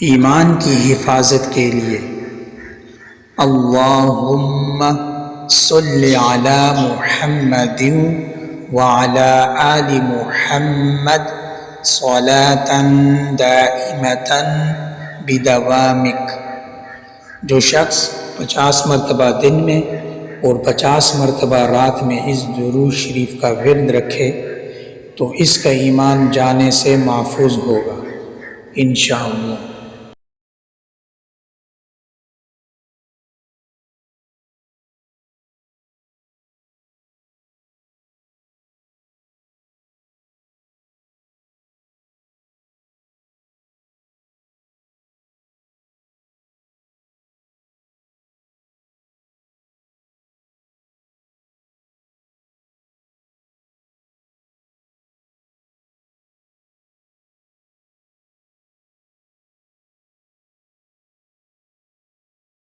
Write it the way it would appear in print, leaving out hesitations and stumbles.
ईमान की हिफाजत के लिए अल्लाहुम्मा सल्लि अला मुहम्मदिन व अला आलि मुहम्मद सलातन दाइमतन बिदवामिक। जो शख्स 50 मरतबा दिन में और 50 मरतबा रात में इस दुरूद शरीफ का विर्द रखे तो इसका ईमान जाने से महफूज होगा इंशाअल्लाह।